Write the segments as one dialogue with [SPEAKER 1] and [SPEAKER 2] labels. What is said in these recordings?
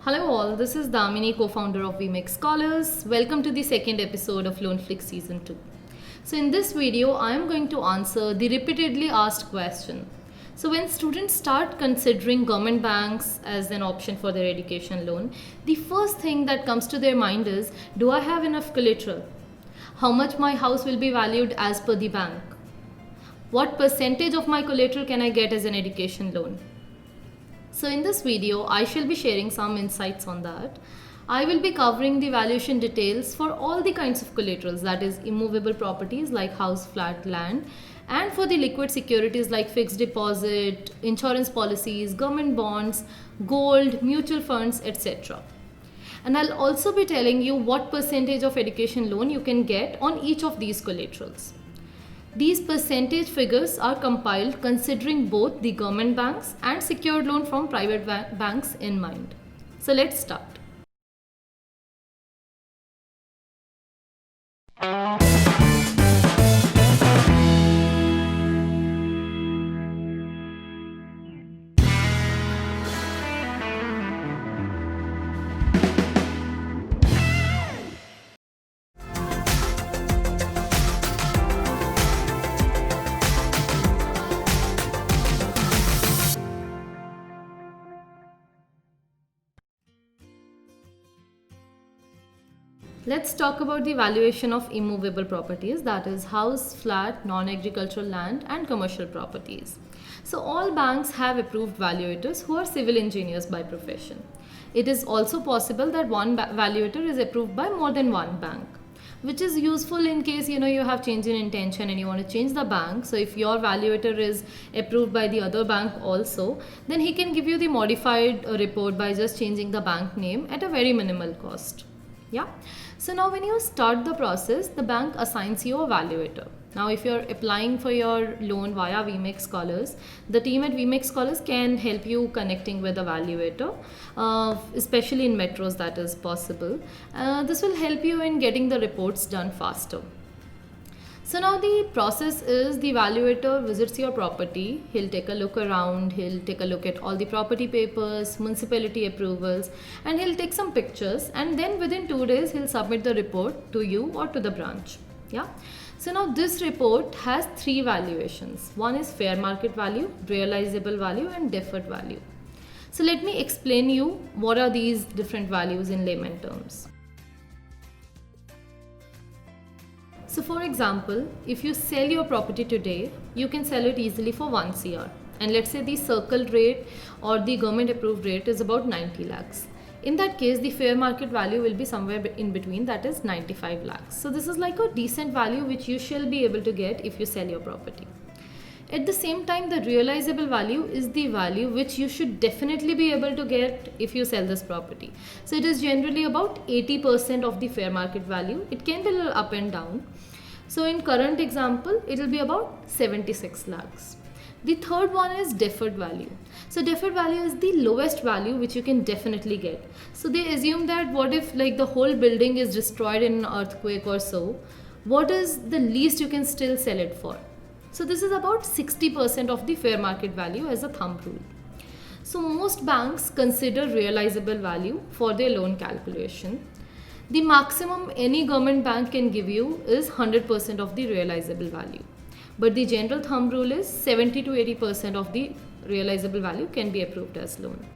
[SPEAKER 1] Hello all, this is Damini, co-founder of VMake Scholars. Welcome to the second episode of LoanFlix Season 2. So in this video, I am going to answer the repeatedly asked question. So when students start considering government banks as an option for their education loan, the first thing that comes to their mind is, do I have enough collateral? How much my house will be valued as per the bank? What percentage of my collateral can I get as an education loan? So in this video, I shall be sharing some insights on that. I will be covering the valuation details for all the kinds of collaterals, that is immovable properties like house, flat, land, and for the liquid securities like fixed deposit, insurance policies, government bonds, gold, mutual funds, etc. And I'll also be telling you what percentage of education loan you can get on each of these collaterals. These percentage figures are compiled considering both the government banks and secured loan from private banks in mind. So let's start. Let's talk about the valuation of immovable properties, that is house, flat, non-agricultural land and commercial properties. So all banks have approved valuators who are civil engineers by profession. It is also possible that one valuator is approved by more than one bank, which is useful in case you have change in intention and you want to change the bank. So if your valuator is approved by the other bank also, then he can give you the modified report by just changing the bank name at a very minimal cost. Yeah. So now when you start the process, the bank assigns you a valuator. Now if you're applying for your loan via VMake Scholars, the team at VMake Scholars can help you connecting with a valuator, especially in metros that is possible. This will help you in getting the reports done faster. So now the process is, the valuator visits your property, he'll take a look around, he'll take a look at all the property papers, municipality approvals, and he'll take some pictures, and then within 2 days he'll submit the report to you or to the branch. Yeah. So now this report has 3 valuations. One is fair market value, realizable value and deferred value. So let me explain you what are these different values in layman terms. So for example, if you sell your property today, you can sell it easily for 1 CR. And let's say the circle rate or the government approved rate is about 90 lakhs. In that case, the fair market value will be somewhere in between, that is 95 lakhs. So this is like a decent value which you shall be able to get if you sell your property. At the same time, the realizable value is the value which you should definitely be able to get if you sell this property. So it is generally about 80% of the fair market value. It can be a little up and down. So in current example, it will be about 76 lakhs. The third one is deferred value. So deferred value is the lowest value which you can definitely get. So they assume that what if like the whole building is destroyed in an earthquake or so, what is the least you can still sell it for? So this is about 60% of the fair market value as a thumb rule. So most banks consider realizable value for their loan calculation. The maximum any government bank can give you is 100% of the realizable value. But the general thumb rule is 70 to 80% of the realizable value can be approved as loan.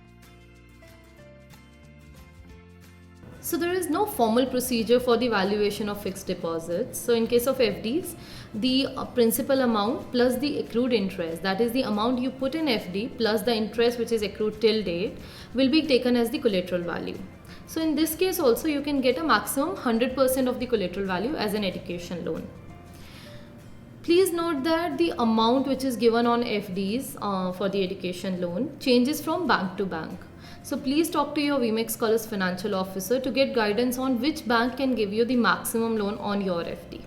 [SPEAKER 1] So there is no formal procedure for the valuation of fixed deposits. So in case of FDs, the principal amount plus the accrued interest, that is the amount you put in FD plus the interest which is accrued till date, will be taken as the collateral value. So in this case also you can get a maximum 100% of the collateral value as an education loan. Please note that the amount which is given on FDs for the education loan changes from bank to bank. So please talk to your VMake Scholars financial officer to get guidance on which bank can give you the maximum loan on your FD.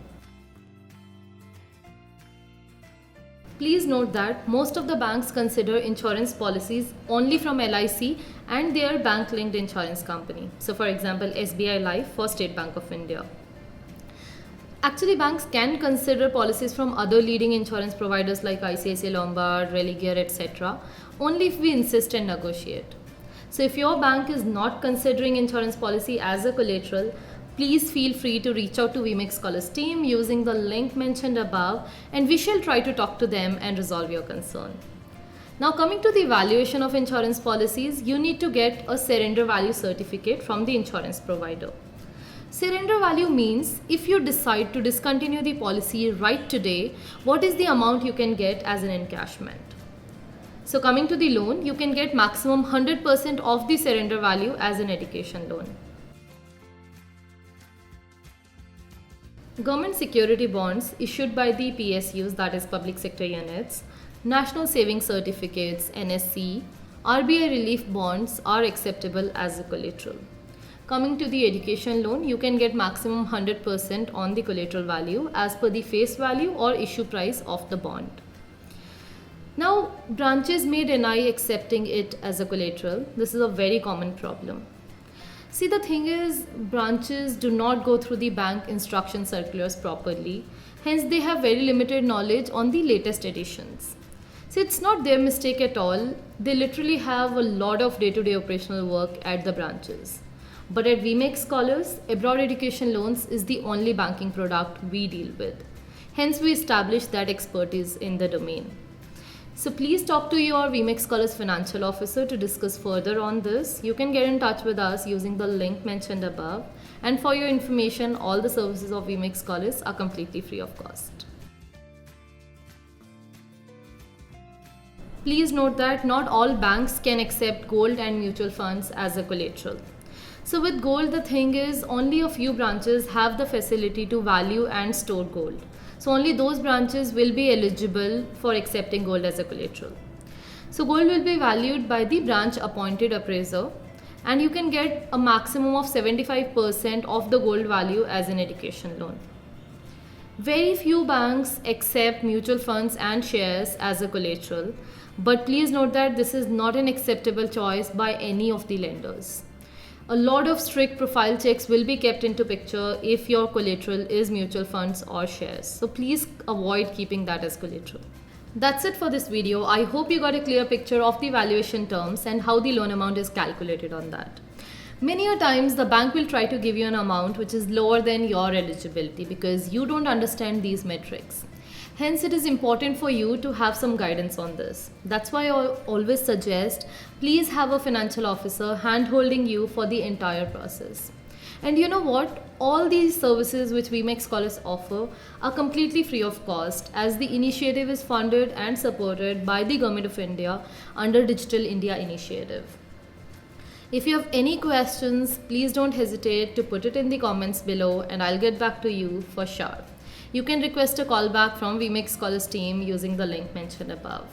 [SPEAKER 1] Please note that most of the banks consider insurance policies only from LIC and their bank-linked insurance company. So for example, SBI Life for State Bank of India. Actually, banks can consider policies from other leading insurance providers like ICICI Lombard, Religare, etc. only if we insist and negotiate. So if your bank is not considering insurance policy as a collateral, please feel free to reach out to VMake Scholars team using the link mentioned above, and we shall try to talk to them and resolve your concern. Now coming to the valuation of insurance policies, you need to get a surrender value certificate from the insurance provider. Surrender value means if you decide to discontinue the policy right today, what is the amount you can get as an encashment. So coming to the loan, you can get maximum 100% of the surrender value as an education loan. Government security bonds issued by the PSUs, that is public sector units, National Savings Certificates, NSC, RBI relief bonds are acceptable as a collateral. Coming to the education loan, you can get maximum 100% on the collateral value as per the face value or issue price of the bond. Now, branches may deny accepting it as a collateral. This is a very common problem. See, the thing is, branches do not go through the bank instruction circulars properly. Hence, they have very limited knowledge on the latest editions. So it's not their mistake at all. They literally have a lot of day-to-day operational work at the branches. But at VMake Scholars, abroad education loans is the only banking product we deal with. Hence, we established that expertise in the domain. So please talk to your VMake Scholars financial officer to discuss further on this. You can get in touch with us using the link mentioned above. And for your information, all the services of VMake Scholars are completely free of cost. Please note that not all banks can accept gold and mutual funds as a collateral. So with gold, the thing is, only a few branches have the facility to value and store gold. So only those branches will be eligible for accepting gold as a collateral. So gold will be valued by the branch appointed appraiser, and you can get a maximum of 75% of the gold value as an education loan. Very few banks accept mutual funds and shares as a collateral, but please note that this is not an acceptable choice by any of the lenders. A lot of strict profile checks will be kept into picture if your collateral is mutual funds or shares. So please avoid keeping that as collateral. That's it for this video. I hope you got a clear picture of the valuation terms and how the loan amount is calculated on that. Many a times the bank will try to give you an amount which is lower than your eligibility because you don't understand these metrics. Hence, it is important for you to have some guidance on this. That's why I always suggest, please have a financial officer hand-holding you for the entire process. And you know what? All these services which VMake Scholars offer are completely free of cost, as the initiative is funded and supported by the Government of India under Digital India Initiative. If you have any questions, please don't hesitate to put it in the comments below and I'll get back to you for sure. You can request a call back from VMake Scholars team using the link mentioned above.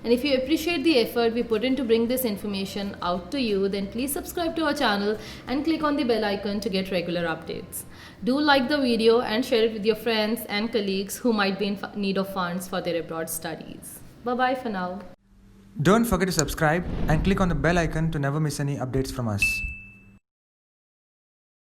[SPEAKER 1] And if you appreciate the effort we put in to bring this information out to you, then please subscribe to our channel and click on the bell icon to get regular updates. Do like the video and share it with your friends and colleagues who might be in need of funds for their abroad studies. Bye-bye for now.
[SPEAKER 2] Don't forget to subscribe and click on the bell icon to never miss any updates from us.